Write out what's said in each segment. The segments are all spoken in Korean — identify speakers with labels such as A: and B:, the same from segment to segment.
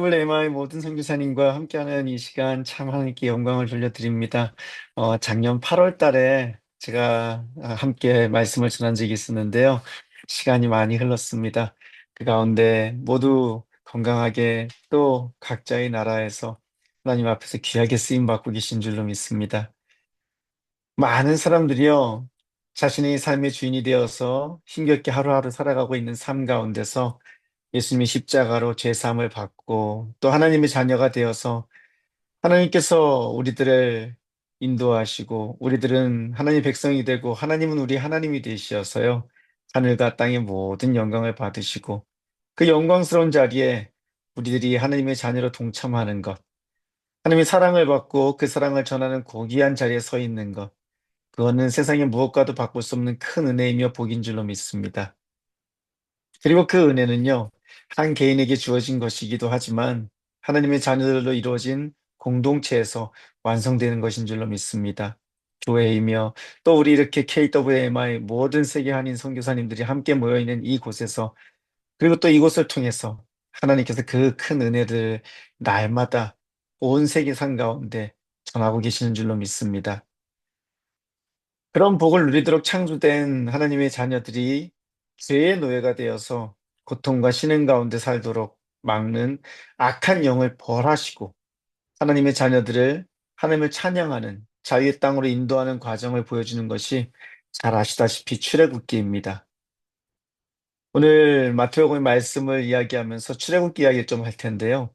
A: KWMI 모든 선교사님과 함께하는 이 시간 참 하나님께 영광을 돌려드립니다. 작년 8월 달에 제가 함께 말씀을 전한 적이 있었는데요. 시간이 많이 흘렀습니다. 그 가운데 모두 건강하게 또 각자의 나라에서 하나님 앞에서 귀하게 쓰임 받고 계신 줄로 믿습니다. 많은 사람들이요, 자신의 삶의 주인이 되어서 힘겹게 하루하루 살아가고 있는 삶 가운데서 예수님이 십자가로 죄 사함을 받고 또 하나님의 자녀가 되어서 하나님께서 우리들을 인도하시고 우리들은 하나님의 백성이 되고 하나님은 우리 하나님이 되시어서요. 하늘과 땅의 모든 영광을 받으시고 그 영광스러운 자리에 우리들이 하나님의 자녀로 동참하는 것, 하나님의 사랑을 받고 그 사랑을 전하는 고귀한 자리에 서 있는 것, 그거는 세상의 무엇과도 바꿀 수 없는 큰 은혜이며 복인 줄로 믿습니다. 그리고 그 은혜는요, 한 개인에게 주어진 것이기도 하지만 하나님의 자녀들로 이루어진 공동체에서 완성되는 것인 줄로 믿습니다. 교회이며 또 우리 이렇게 KWMI 모든 세계 한인 선교사님들이 함께 모여 있는 이곳에서 그리고 또 이곳을 통해서 하나님께서 그 큰 은혜를 날마다 온 세계상 가운데 전하고 계시는 줄로 믿습니다. 그런 복을 누리도록 창조된 하나님의 자녀들이 죄의 노예가 되어서 고통과 신음 가운데 살도록 막는 악한 영을 벌하시고 하나님의 자녀들을 하나님을 찬양하는 자유의 땅으로 인도하는 과정을 보여주는 것이 잘 아시다시피 출애굽기입니다. 오늘 마태복음의 말씀을 이야기하면서 출애굽기 이야기를 좀 할 텐데요.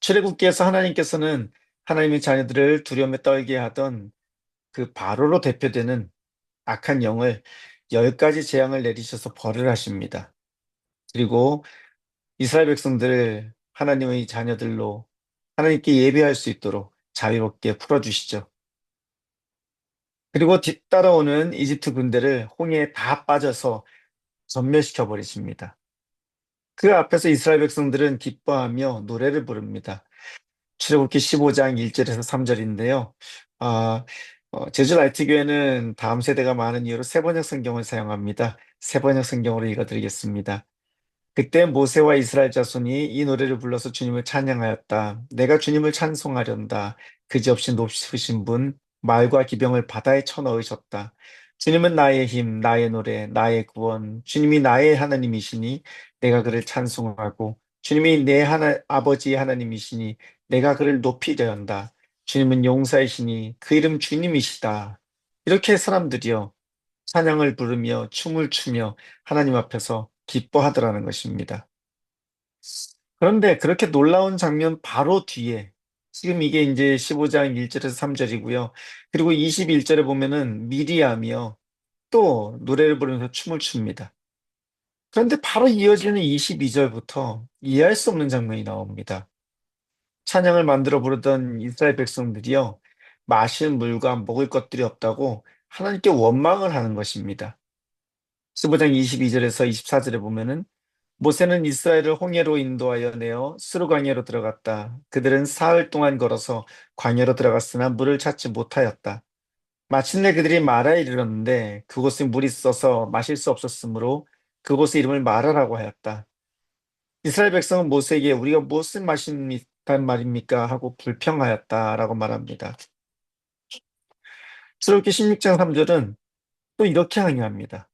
A: 출애굽기에서 하나님께서는 하나님의 자녀들을 두려움에 떨게 하던 그 바로로 대표되는 악한 영을 10가지 재앙을 내리셔서 벌을 하십니다. 그리고 이스라엘 백성들을 하나님의 자녀들로 하나님께 예배할 수 있도록 자유롭게 풀어주시죠. 그리고 뒤따라오는 이집트 군대를 홍해에 다 빠져서 전멸시켜 버리십니다. 그 앞에서 이스라엘 백성들은 기뻐하며 노래를 부릅니다. 출애굽기 15장 1절에서 3절인데요. 아, 제주 라이트교회는 다음 세대가 많은 이유로 세번역 성경을 사용합니다. 세번역 성경으로 읽어드리겠습니다. 그때 모세와 이스라엘 자손이 이 노래를 불러서 주님을 찬양하였다. 내가 주님을 찬송하련다. 그지없이 높으신 분, 말과 기병을 바다에 쳐넣으셨다. 주님은 나의 힘, 나의 노래, 나의 구원. 주님이 나의 하나님이시니 내가 그를 찬송하고 주님이 내 아버지의 하나님이시니 내가 그를 높이려 한다. 주님은 용사이시니 그 이름 주님이시다. 이렇게 사람들이요, 찬양을 부르며 춤을 추며 하나님 앞에서 기뻐하더라는 것입니다. 그런데 그렇게 놀라운 장면 바로 뒤에 지금 이게 이제 15장 1절에서 3절이고요. 그리고 21절에 보면은 미리암이요, 또 노래를 부르면서 춤을 춥니다. 그런데 바로 이어지는 22절부터 이해할 수 없는 장면이 나옵니다. 찬양을 만들어 부르던 이스라엘 백성들이요, 마실 물과 먹을 것들이 없다고 하나님께 원망을 하는 것입니다. 15장 22절에서 24절에 보면은 모세는 이스라엘을 홍해로 인도하여 내어 스루 광야로 들어갔다. 그들은 사흘 동안 걸어서 광야로 들어갔으나 물을 찾지 못하였다. 마침내 그들이 마라에 이르렀는데 그곳에 물이 있어서 마실 수 없었으므로 그곳의 이름을 마라라고 하였다. 이스라엘 백성은 모세에게 우리가 무엇을 마십니까 말입니까 하고 불평하였다라고 말합니다. 출애굽기 16장 3절은 또 이렇게 항의합니다.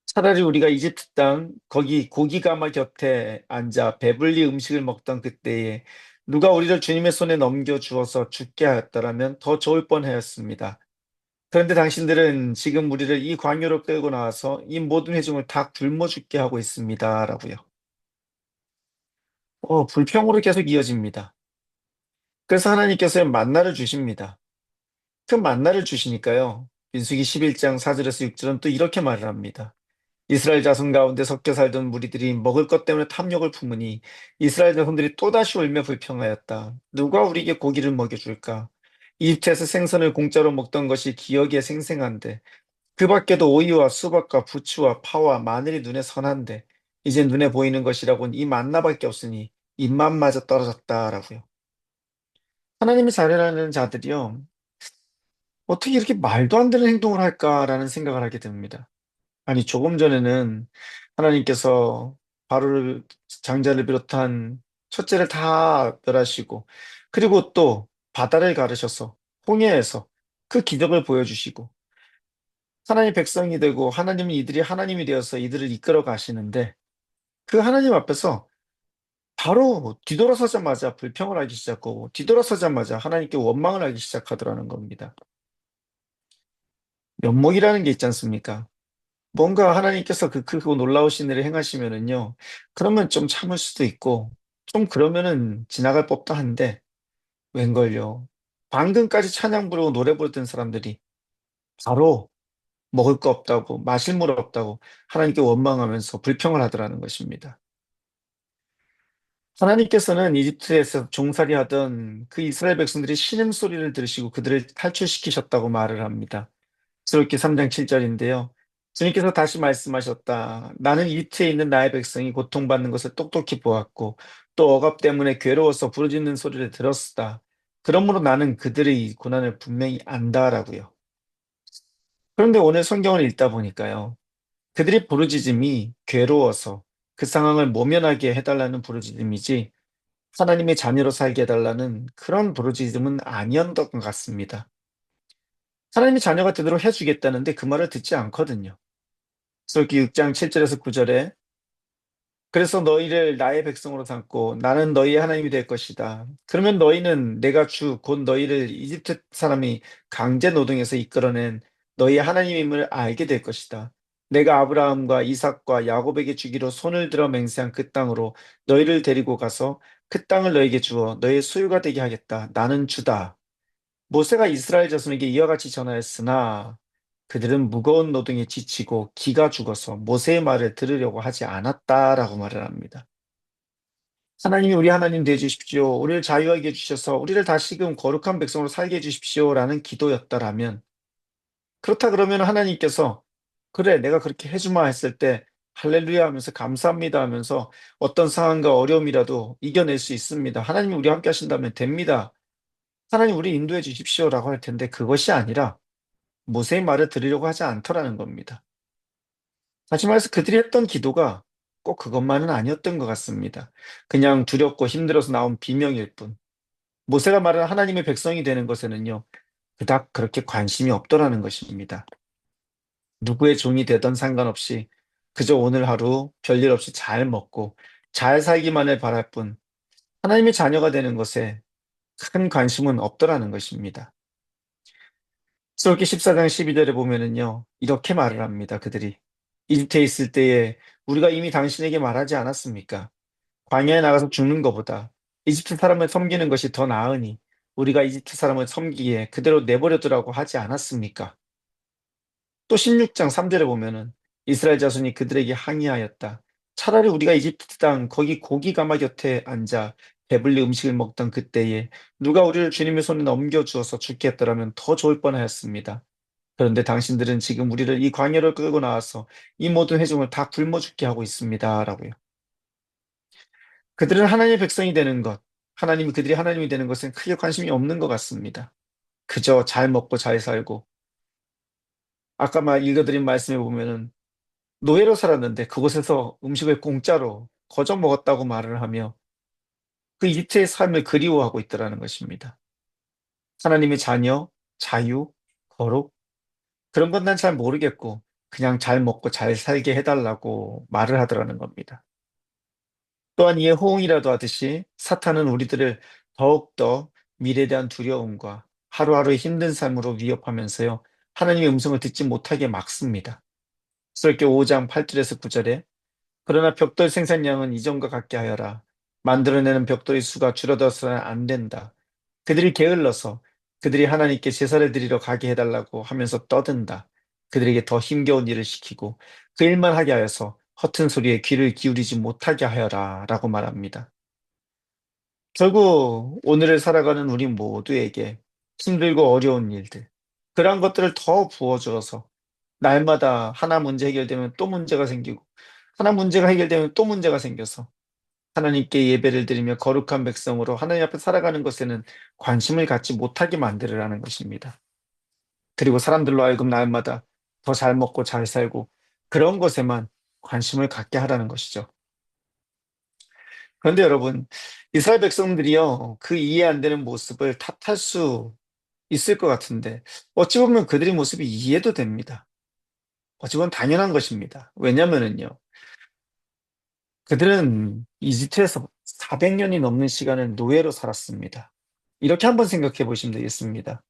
A: 차라리 우리가 이집트 땅 거기 고기가마 곁에 앉아 배불리 음식을 먹던 그때에 누가 우리를 주님의 손에 넘겨주어서 죽게 하였더라면 더 좋을 뻔하였습니다. 그런데 당신들은 지금 우리를 이 광야로 끌고 나와서 이 모든 회중을 다 굶어 죽게 하고 있습니다. 라고요. 불평으로 계속 이어집니다. 그래서 하나님께서 만나를 주십니다. 그 만나를 주시니까요, 민수기 11장 4절에서 6절은 또 이렇게 말을 합니다. 이스라엘 자손 가운데 섞여 살던 무리들이 먹을 것 때문에 탐욕을 품으니 이스라엘 자손들이 또다시 울며 불평하였다. 누가 우리에게 고기를 먹여줄까? 이집트에서 생선을 공짜로 먹던 것이 기억에 생생한데 그 밖에도 오이와 수박과 부추와 파와 마늘이 눈에 선한데 이제 눈에 보이는 것이라고는 이 만나밖에 없으니 입맛마저 떨어졌다라고요. 하나님의 자녀라는 자들이요, 어떻게 이렇게 말도 안 되는 행동을 할까라는 생각을 하게 됩니다. 아니, 조금 전에는 하나님께서 바로를 장자를 비롯한 첫째를 다 멸하시고, 그리고 또 바다를 가르셔서 홍해에서 그 기적을 보여주시고, 하나님 백성이 되고 하나님은 이들이 하나님이 되어서 이들을 이끌어 가시는데, 그 하나님 앞에서 바로 뒤돌아서자마자 불평을 하기 시작하고 뒤돌아서자마자 하나님께 원망을 하기 시작하더라는 겁니다. 면목이라는 게 있지 않습니까? 뭔가 하나님께서 그 크고 놀라우신 일을 행하시면은요, 그러면 좀 참을 수도 있고, 좀 그러면은 지나갈 법도 한데, 웬걸요. 방금까지 찬양 부르고 노래 부르던 사람들이 바로 먹을 거 없다고, 마실 물 없다고 하나님께 원망하면서 불평을 하더라는 것입니다. 하나님께서는 이집트에서 종살이하던 그 이스라엘 백성들이 신음소리를 들으시고 그들을 탈출시키셨다고 말을 합니다. 출애굽기 3장 7절인데요. 주님께서 다시 말씀하셨다. 나는 이집트에 있는 나의 백성이 고통받는 것을 똑똑히 보았고 또 억압 때문에 괴로워서 부르짖는 소리를 들었다. 그러므로 나는 그들의 고난을 분명히 안다라고요. 그런데 오늘 성경을 읽다 보니까요. 그들이 부르짖음이 괴로워서 그 상황을 모면하게 해달라는 부르짖음이지 하나님의 자녀로 살게 해달라는 그런 부르짖음은 아니었던 것 같습니다. 하나님의 자녀가 되도록 해주겠다는데 그 말을 듣지 않거든요. 출애굽기 6장 7절에서 9절에 그래서 너희를 나의 백성으로 삼고 나는 너희의 하나님이 될 것이다. 그러면 너희는 내가 주 곧 너희를 이집트 사람이 강제 노동에서 이끌어낸 너희의 하나님임을 알게 될 것이다. 내가 아브라함과 이삭과 야곱에게 주기로 손을 들어 맹세한 그 땅으로 너희를 데리고 가서 그 땅을 너희에게 주어 너희의 소유가 되게 하겠다. 나는 주다. 모세가 이스라엘 자손에게 이와 같이 전하였으나 그들은 무거운 노동에 지치고 기가 죽어서 모세의 말을 들으려고 하지 않았다라고 말을 합니다. 하나님이 우리 하나님 되어 주십시오. 우리를 자유하게 해주셔서 우리를 다시금 거룩한 백성으로 살게 해주십시오라는 기도였다라면 그렇다 그러면 하나님께서 그래 내가 그렇게 해주마 했을 때 할렐루야 하면서 감사합니다 하면서 어떤 상황과 어려움이라도 이겨낼 수 있습니다. 하나님이 우리와 함께 하신다면 됩니다. 하나님 우리 인도해 주십시오라고 할 텐데 그것이 아니라 모세의 말을 들으려고 하지 않더라는 겁니다. 다시 말해서 그들이 했던 기도가 꼭 그것만은 아니었던 것 같습니다. 그냥 두렵고 힘들어서 나온 비명일 뿐. 모세가 말한 하나님의 백성이 되는 것에는요, 그닥 그렇게 관심이 없더라는 것입니다. 누구의 종이 되던 상관없이 그저 오늘 하루 별일 없이 잘 먹고 잘 살기만을 바랄 뿐 하나님의 자녀가 되는 것에 큰 관심은 없더라는 것입니다. 출애굽기 14장 12절에 보면은요. 이렇게 말을 합니다. 그들이 이집트에 있을 때에 우리가 이미 당신에게 말하지 않았습니까? 광야에 나가서 죽는 것보다 이집트 사람을 섬기는 것이 더 나으니 우리가 이집트 사람을 섬기기에 그대로 내버려두라고 하지 않았습니까? 또 16장 3절에 보면은 이스라엘 자손이 그들에게 항의하였다. 차라리 우리가 이집트 땅 거기 고기 가마 곁에 앉아 배불리 음식을 먹던 그때에 누가 우리를 주님의 손에 넘겨주어서 죽게 했더라면 더 좋을 뻔하였습니다. 그런데 당신들은 지금 우리를 이 광야로 끌고 나와서 이 모든 회중을 다 굶어 죽게 하고 있습니다라고요. 그들은 하나님의 백성이 되는 것, 하나님이 그들이 하나님이 되는 것은 크게 관심이 없는 것 같습니다. 그저 잘 먹고 잘 살고 아까 말 읽어드린 말씀에 보면은 노예로 살았는데 그곳에서 음식을 공짜로 거저 먹었다고 말을 하며 그 이집트의 삶을 그리워하고 있더라는 것입니다. 하나님의 자녀, 자유, 거룩 그런 건 난 잘 모르겠고 그냥 잘 먹고 잘 살게 해달라고 말을 하더라는 겁니다. 또한 이에 호응이라도 하듯이 사탄은 우리들을 더욱더 미래에 대한 두려움과 하루하루의 힘든 삶으로 위협하면서요. 하나님의 음성을 듣지 못하게 막습니다. 수고기 5장 8절에서 9절에 그러나 벽돌 생산량은 이전과 같게 하여라. 만들어내는 벽돌의 수가 줄어들어서는 안 된다. 그들이 게을러서 그들이 하나님께 제사를 드리러 가게 해달라고 하면서 떠든다. 그들에게 더 힘겨운 일을 시키고 그 일만 하게 하여서 허튼 소리에 귀를 기울이지 못하게 하여라 라고 말합니다. 결국 오늘을 살아가는 우리 모두에게 힘들고 어려운 일들, 그러한 것들을 더 부어주어서 날마다 하나 문제 해결되면 또 문제가 생기고 하나 문제가 해결되면 또 문제가 생겨서 하나님께 예배를 드리며 거룩한 백성으로 하나님 앞에 살아가는 것에는 관심을 갖지 못하게 만들으라는 것입니다. 그리고 사람들로 하여금 날마다 더 잘 먹고 잘 살고 그런 것에만 관심을 갖게 하라는 것이죠. 그런데 여러분, 이스라엘 백성들이요, 그 이해 안 되는 모습을 탓할 수 있을 것 같은데, 어찌 보면 그들의 모습이 이해도 됩니다. 어찌 보면 당연한 것입니다. 왜냐면은요, 그들은 이집트에서 400년이 넘는 시간을 노예로 살았습니다. 이렇게 한번 생각해 보시면 되겠습니다.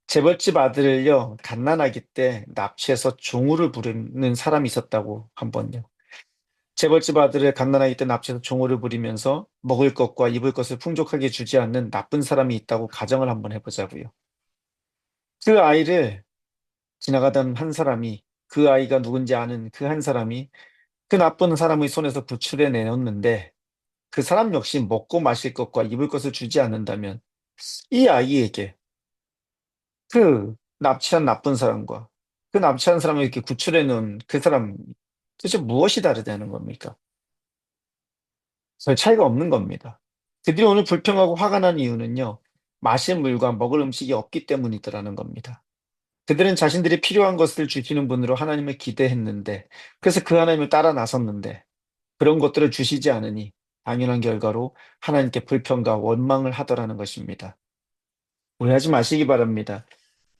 A: 재벌집 아들을요, 갓난아기 때 납치해서 종우를 부르는 사람이 있었다고 한번요. 재벌집 아들을 갓난아기 때 납치해서 종우를 부리면서 먹을 것과 입을 것을 풍족하게 주지 않는 나쁜 사람이 있다고 가정을 한번 해보자고요. 그 아이를 지나가던 한 사람이 그 아이가 누군지 아는 그 한 사람이 그 나쁜 사람의 손에서 구출해 내놓는데 그 사람 역시 먹고 마실 것과 입을 것을 주지 않는다면 이 아이에게 그 납치한 나쁜 사람과 그 납치한 사람을 이렇게 구출해 놓은 그 사람 도대체 무엇이 다르다는 겁니까? 별 차이가 없는 겁니다. 그들이 오늘 불평하고 화가 난 이유는요, 마실 물과 먹을 음식이 없기 때문이더라는 겁니다. 그들은 자신들이 필요한 것을 주시는 분으로 하나님을 기대했는데, 그래서 그 하나님을 따라 나섰는데, 그런 것들을 주시지 않으니 당연한 결과로 하나님께 불평과 원망을 하더라는 것입니다. 오해하지 마시기 바랍니다.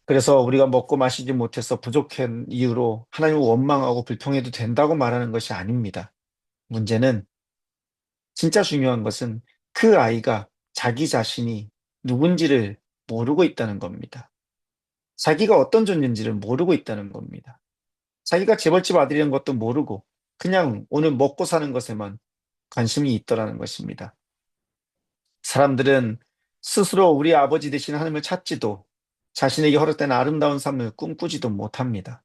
A: 그래서 우리가 먹고 마시지 못해서 부족한 이유로 하나님을 원망하고 불평해도 된다고 말하는 것이 아닙니다. 문제는 진짜 중요한 것은 그 아이가 자기 자신이 누군지를 모르고 있다는 겁니다. 자기가 어떤 존재인지를 모르고 있다는 겁니다. 자기가 재벌집 아들이라는 것도 모르고 그냥 오늘 먹고 사는 것에만 관심이 있더라는 것입니다. 사람들은 스스로 우리 아버지 되신 하나님을 찾지도 자신에게 허락된 아름다운 삶을 꿈꾸지도 못합니다.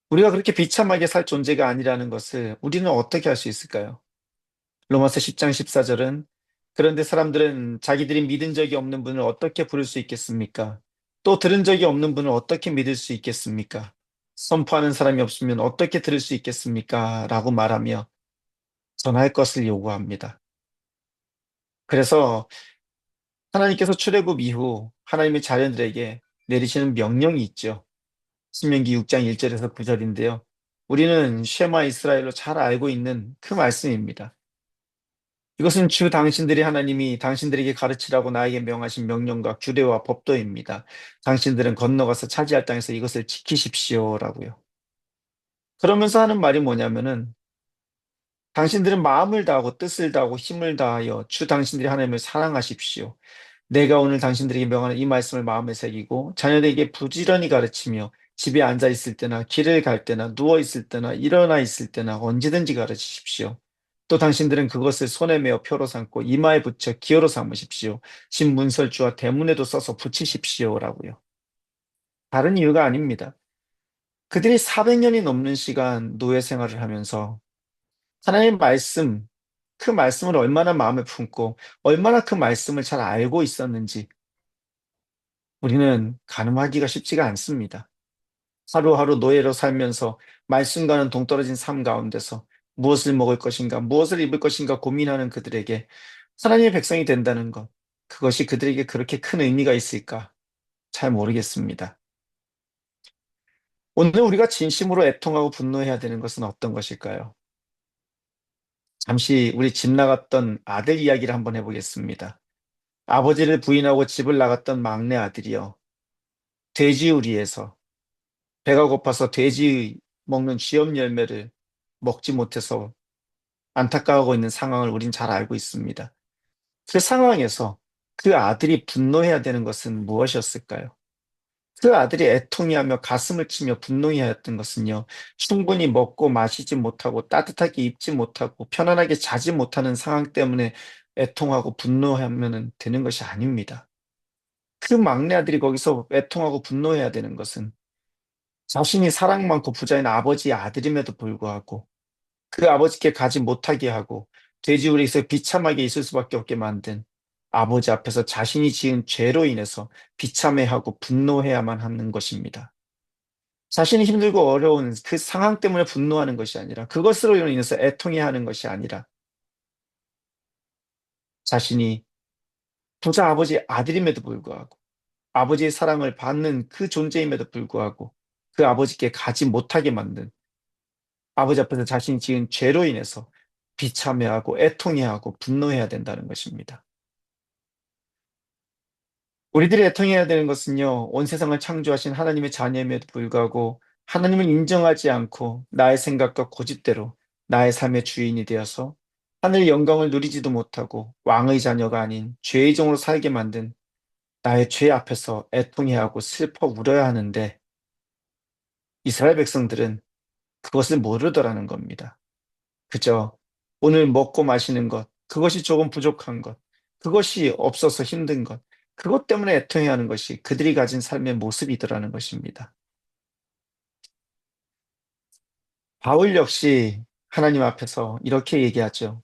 A: 우리가 그렇게 비참하게 살 존재가 아니라는 것을 우리는 어떻게 할 수 있을까요? 로마서 10장 14절은 그런데 사람들은 자기들이 믿은 적이 없는 분을 어떻게 부를 수 있겠습니까? 또 들은 적이 없는 분을 어떻게 믿을 수 있겠습니까? 선포하는 사람이 없으면 어떻게 들을 수 있겠습니까? 라고 말하며 전할 것을 요구합니다. 그래서 하나님께서 출애굽 이후 하나님의 자녀들에게 내리시는 명령이 있죠. 신명기 6장 1절에서 9절인데요. 우리는 쉐마 이스라엘로 잘 알고 있는 그 말씀입니다. 이것은 주 당신들이 하나님이 당신들에게 가르치라고 나에게 명하신 명령과 규례와 법도입니다. 당신들은 건너가서 차지할 땅에서 이것을 지키십시오라고요. 그러면서 하는 말이 뭐냐면은 당신들은 마음을 다하고 뜻을 다하고 힘을 다하여 주 당신들이 하나님을 사랑하십시오. 내가 오늘 당신들에게 명하는 이 말씀을 마음에 새기고 자녀들에게 부지런히 가르치며 집에 앉아 있을 때나 길을 갈 때나 누워 있을 때나 일어나 있을 때나 언제든지 가르치십시오. 또 당신들은 그것을 손에 메어 표로 삼고 이마에 붙여 기호로 삼으십시오. 집 문설주와 대문에도 써서 붙이십시오라고요. 다른 이유가 아닙니다. 그들이 400년이 넘는 시간 노예 생활을 하면서 하나님의 말씀, 그 말씀을 얼마나 마음에 품고 얼마나 그 말씀을 잘 알고 있었는지 우리는 가늠하기가 쉽지가 않습니다. 하루하루 노예로 살면서 말씀과는 동떨어진 삶 가운데서 무엇을 먹을 것인가, 무엇을 입을 것인가 고민하는 그들에게 하나님의 백성이 된다는 것, 그것이 그들에게 그렇게 큰 의미가 있을까? 잘 모르겠습니다. 오늘 우리가 진심으로 애통하고 분노해야 되는 것은 어떤 것일까요? 잠시 우리 집 나갔던 아들 이야기를 한번 해보겠습니다. 아버지를 부인하고 집을 나갔던 막내 아들이요. 돼지우리에서 배가 고파서 돼지 먹는 쥐염 열매를 먹지 못해서 안타까워하고 있는 상황을 우린 잘 알고 있습니다. 그 상황에서 그 아들이 분노해야 되는 것은 무엇이었을까요? 그 아들이 애통해 하며 가슴을 치며 분노해 하였던 것은요, 충분히 먹고 마시지 못하고 따뜻하게 입지 못하고 편안하게 자지 못하는 상황 때문에 애통하고 분노하면 되는 것이 아닙니다. 그 막내 아들이 거기서 애통하고 분노해야 되는 것은 자신이 사랑 많고 부자인 아버지의 아들임에도 불구하고 그 아버지께 가지 못하게 하고 돼지우리에서 비참하게 있을 수밖에 없게 만든 아버지 앞에서 자신이 지은 죄로 인해서 비참해하고 분노해야만 하는 것입니다. 자신이 힘들고 어려운 그 상황 때문에 분노하는 것이 아니라 그것으로 인해서 애통해야 하는 것이 아니라 자신이 부자 아버지의 아들임에도 불구하고 아버지의 사랑을 받는 그 존재임에도 불구하고 그 아버지께 가지 못하게 만든 아버지 앞에서 자신이 지은 죄로 인해서 비참해하고 애통해하고 분노해야 된다는 것입니다. 우리들이 애통해야 되는 것은요, 온 세상을 창조하신 하나님의 자녀임에도 불구하고 하나님을 인정하지 않고 나의 생각과 고집대로 나의 삶의 주인이 되어서 하늘의 영광을 누리지도 못하고 왕의 자녀가 아닌 죄의 종으로 살게 만든 나의 죄 앞에서 애통해야 하고 슬퍼 울어야 하는데 이스라엘 백성들은 그것을 모르더라는 겁니다. 그저 오늘 먹고 마시는 것, 그것이 조금 부족한 것, 그것이 없어서 힘든 것, 그것 때문에 애통해야 하는 것이 그들이 가진 삶의 모습이더라는 것입니다. 바울 역시 하나님 앞에서 이렇게 얘기하죠.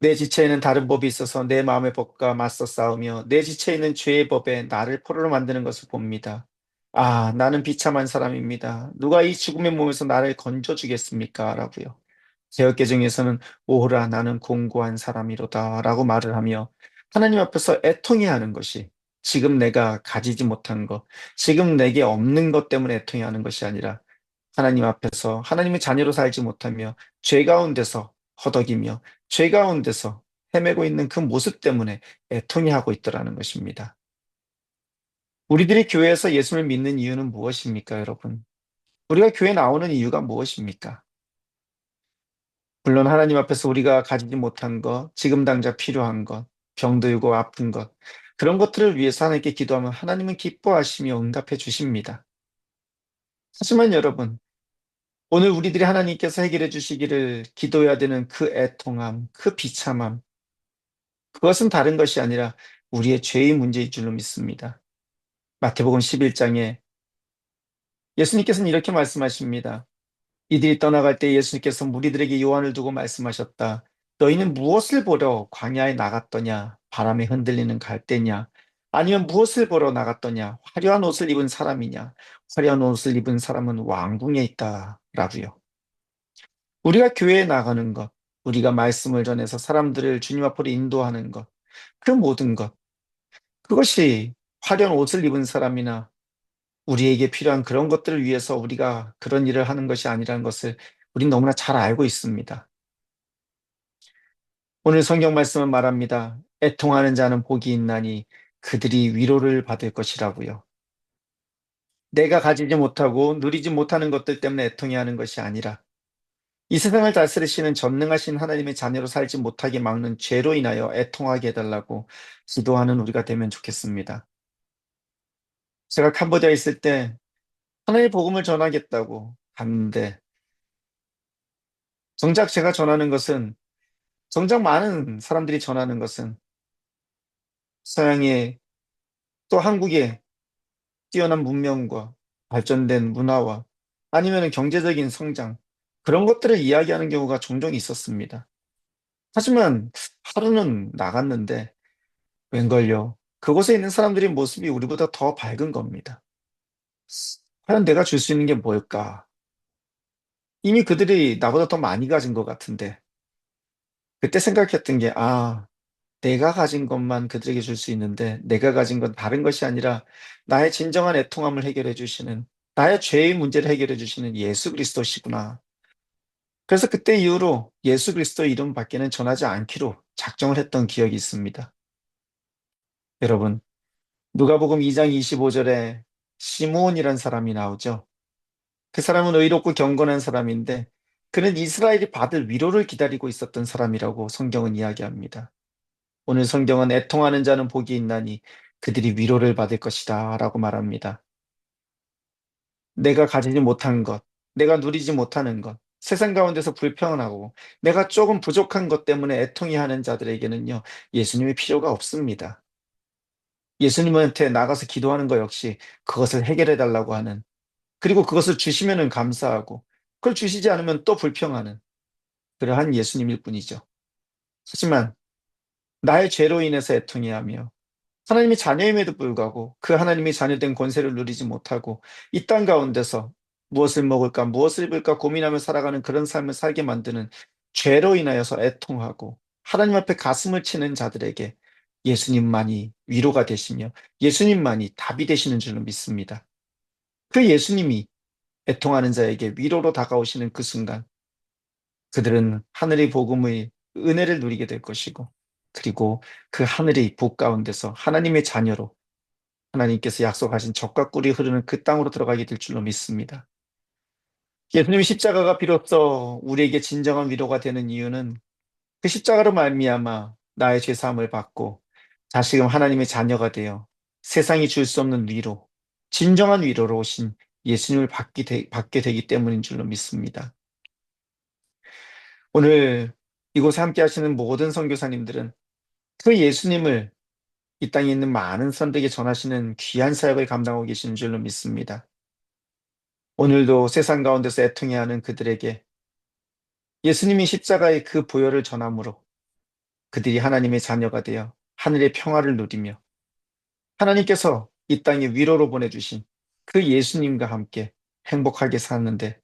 A: 내 지체에는 다른 법이 있어서 내 마음의 법과 맞서 싸우며 내 지체에 있는 죄의 법에 나를 포로로 만드는 것을 봅니다. 아, 나는 비참한 사람입니다. 누가 이 죽음의 몸에서 나를 건져 주겠습니까? 라고요. 개역개정에서는 오호라 나는 공고한 사람이로다 라고 말을 하며 하나님 앞에서 애통해야 하는 것이 지금 내가 가지지 못한 것, 지금 내게 없는 것 때문에 애통해야 하는 것이 아니라 하나님 앞에서 하나님의 자녀로 살지 못하며 죄 가운데서 허덕이며 죄 가운데서 헤매고 있는 그 모습 때문에 애통해하고 있더라는 것입니다. 우리들이 교회에서 예수를 믿는 이유는 무엇입니까, 여러분? 우리가 교회 나오는 이유가 무엇입니까? 물론 하나님 앞에서 우리가 가지지 못한 것, 지금 당장 필요한 것, 병들고 아픈 것, 그런 것들을 위해서 하나님께 기도하면 하나님은 기뻐하시며 응답해 주십니다. 하지만 여러분, 오늘 우리들이 하나님께서 해결해 주시기를 기도해야 되는 그 애통함, 그 비참함, 그것은 다른 것이 아니라 우리의 죄의 문제인 줄로 믿습니다. 마태복음 11장에 예수님께서는 이렇게 말씀하십니다. 이들이 떠나갈 때 예수님께서 무리들에게 요한을 두고 말씀하셨다. 너희는 무엇을 보러 광야에 나갔더냐? 바람에 흔들리는 갈대냐? 아니면 무엇을 보러 나갔더냐? 화려한 옷을 입은 사람이냐? 화려한 옷을 입은 사람은 왕궁에 있다. 라고요. 우리가 교회에 나가는 것, 우리가 말씀을 전해서 사람들을 주님 앞으로 인도하는 것, 그 모든 것, 그것이 화려한 옷을 입은 사람이나 우리에게 필요한 그런 것들을 위해서 우리가 그런 일을 하는 것이 아니라는 것을 우린 너무나 잘 알고 있습니다. 오늘 성경 말씀은 말합니다. 애통하는 자는 복이 있나니 그들이 위로를 받을 것이라고요. 내가 가지지 못하고 누리지 못하는 것들 때문에 애통해야 하는 것이 아니라 이 세상을 다스리시는 전능하신 하나님의 자녀로 살지 못하게 막는 죄로 인하여 애통하게 해달라고 기도하는 우리가 되면 좋겠습니다. 제가 캄보디아에 있을 때 하나님의 복음을 전하겠다고 갔는데 정작 제가 전하는 것은 정작 많은 사람들이 전하는 것은 서양의 또 한국의 뛰어난 문명과 발전된 문화와 아니면 경제적인 성장 그런 것들을 이야기하는 경우가 종종 있었습니다. 하지만 하루는 나갔는데 웬걸요. 그곳에 있는 사람들의 모습이 우리보다 더 밝은 겁니다. 과연 내가 줄 수 있는 게 뭘까? 이미 그들이 나보다 더 많이 가진 것 같은데 그때 생각했던 게 내가 가진 것만 그들에게 줄 수 있는데 내가 가진 건 다른 것이 아니라 나의 진정한 애통함을 해결해 주시는 나의 죄의 문제를 해결해 주시는 예수 그리스도시구나. 그래서 그때 이후로 예수 그리스도 이름 밖에는 전하지 않기로 작정을 했던 기억이 있습니다. 여러분, 누가복음 2장 25절에 시므온이란 사람이 나오죠. 그 사람은 의롭고 경건한 사람인데 그는 이스라엘이 받을 위로를 기다리고 있었던 사람이라고 성경은 이야기합니다. 오늘 성경은 애통하는 자는 복이 있나니 그들이 위로를 받을 것이다 라고 말합니다. 내가 가지지 못한 것, 내가 누리지 못하는 것, 세상 가운데서 불평하고 내가 조금 부족한 것 때문에 애통해 하는 자들에게는요, 예수님의 필요가 없습니다. 예수님한테 나가서 기도하는 것 역시 그것을 해결해 달라고 하는, 그리고 그것을 주시면은 감사하고, 그걸 주시지 않으면 또 불평하는 그러한 예수님일 뿐이죠. 하지만 나의 죄로 인해서 애통해 하며 하나님의 자녀임에도 불구하고 그 하나님의 자녀된 권세를 누리지 못하고 이 땅 가운데서 무엇을 먹을까, 무엇을 입을까 고민하며 살아가는 그런 삶을 살게 만드는 죄로 인하여서 애통하고 하나님 앞에 가슴을 치는 자들에게 예수님만이 위로가 되시며 예수님만이 답이 되시는 줄로 믿습니다. 그 예수님이 애통하는 자에게 위로로 다가오시는 그 순간 그들은 하늘의 복음의 은혜를 누리게 될 것이고, 그리고 그 하늘의 복 가운데서 하나님의 자녀로 하나님께서 약속하신 젖과 꿀이 흐르는 그 땅으로 들어가게 될 줄로 믿습니다. 예수님의 십자가가 비로소 우리에게 진정한 위로가 되는 이유는 그 십자가로 말미암아 나의 죄 사함을 받고 다시금 하나님의 자녀가 되어 세상이 줄 수 없는 위로, 진정한 위로로 오신 예수님을 받게 되기 때문인 줄로 믿습니다. 오늘 이곳에 함께 하시는 모든 선교사님들은 그 예수님을 이 땅에 있는 많은 사람들에게 전하시는 귀한 사역을 감당하고 계시는 줄로 믿습니다. 오늘도 세상 가운데서 애통해야 하는 그들에게 예수님이 십자가의 그 보혈을 전함으로 그들이 하나님의 자녀가 되어 하늘의 평화를 누리며 하나님께서 이 땅에 위로로 보내주신 그 예수님과 함께 행복하게 사는데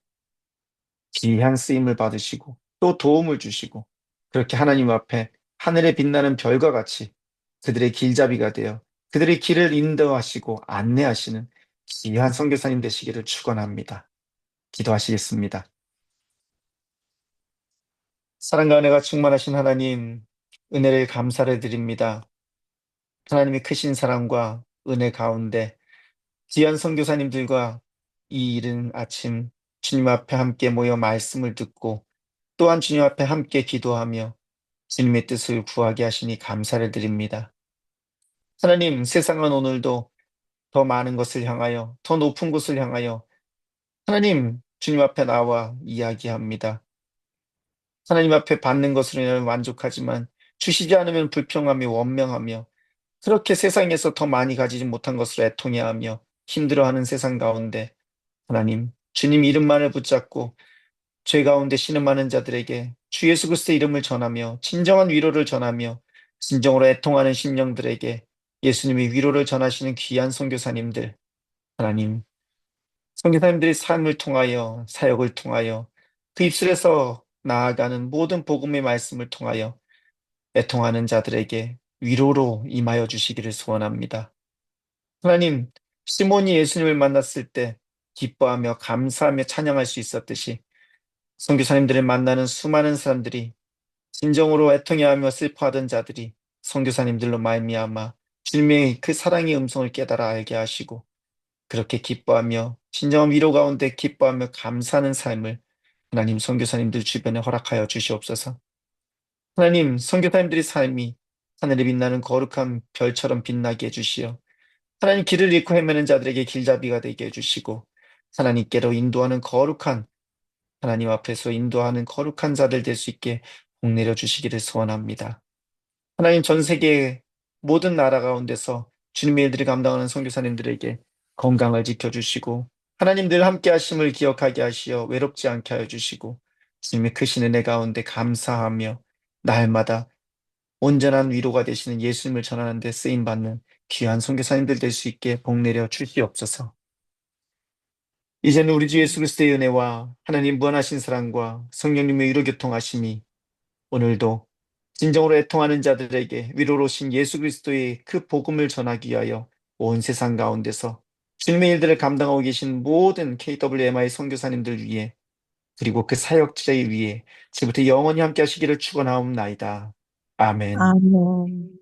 A: 귀한 쓰임을 받으시고 또 도움을 주시고 그렇게 하나님 앞에 하늘에 빛나는 별과 같이 그들의 길잡이가 되어 그들의 길을 인도하시고 안내하시는 귀한 선교사님 되시기를 축원합니다. 기도하시겠습니다. 사랑과 은혜가 충만하신 하나님, 은혜를 감사를 드립니다. 하나님의 크신 사랑과 은혜 가운데 귀한 선교사님들과 이 이른 아침 주님 앞에 함께 모여 말씀을 듣고 또한 주님 앞에 함께 기도하며 주님의 뜻을 구하게 하시니 감사를 드립니다. 하나님, 세상은 오늘도 더 많은 것을 향하여, 더 높은 곳을 향하여 하나님, 주님 앞에 나와 이야기합니다. 하나님 앞에 받는 것으로 인하여 만족하지만 주시지 않으면 불평하며 원명하며 그렇게 세상에서 더 많이 가지지 못한 것으로 애통해하며 힘들어하는 세상 가운데 하나님, 주님 이름만을 붙잡고 죄 가운데 신음하는 자들에게 주 예수 그리스도의 이름을 전하며 진정한 위로를 전하며 진정으로 애통하는 심령들에게 예수님의 위로를 전하시는 귀한 선교사님들, 하나님, 선교사님들의 삶을 통하여 사역을 통하여 그 입술에서 나아가는 모든 복음의 말씀을 통하여 애통하는 자들에게 위로로 임하여 주시기를 소원합니다. 하나님, 시몬이 예수님을 만났을 때 기뻐하며 감사하며 찬양할 수 있었듯이 선교사님들을 만나는 수많은 사람들이 진정으로 애통해하며 슬퍼하던 자들이 선교사님들로 말미암아 주님의 그 사랑의 음성을 깨달아 알게 하시고 그렇게 기뻐하며 진정한 위로 가운데 기뻐하며 감사하는 삶을 하나님 선교사님들 주변에 허락하여 주시옵소서. 하나님 선교사님들의 삶이 하늘에 빛나는 거룩한 별처럼 빛나게 해주시어 하나님 길을 잃고 헤매는 자들에게 길잡이가 되게 해주시고 하나님께로 인도하는 거룩한 하나님 앞에서 인도하는 거룩한 자들 될 수 있게 복 내려 주시기를 소원합니다. 하나님 전 세계 모든 나라 가운데서 주님의 일들을 감당하는 선교사님들에게 건강을 지켜주시고 하나님 늘 함께 하심을 기억하게 하시어 외롭지 않게 하여 주시고 주님의 크신 은혜 가운데 감사하며 날마다 온전한 위로가 되시는 예수님을 전하는 데 쓰임받는 귀한 선교사님들 될 수 있게 복 내려 주시옵소서. 이제는 우리 주 예수 그리스도의 은혜와 하나님 무한하신 사랑과 성령님의 위로 교통하심이 오늘도 진정으로 애통하는 자들에게 위로로 오신 예수 그리스도의 그 복음을 전하기 위하여 온 세상 가운데서 주님의 일들을 감당하고 계신 모든 KWMI 선교사님들 위해 그리고 그 사역자의 위해 지금부터 영원히 함께 하시기를 축원하옵나이다. 아멘.
B: 아멘.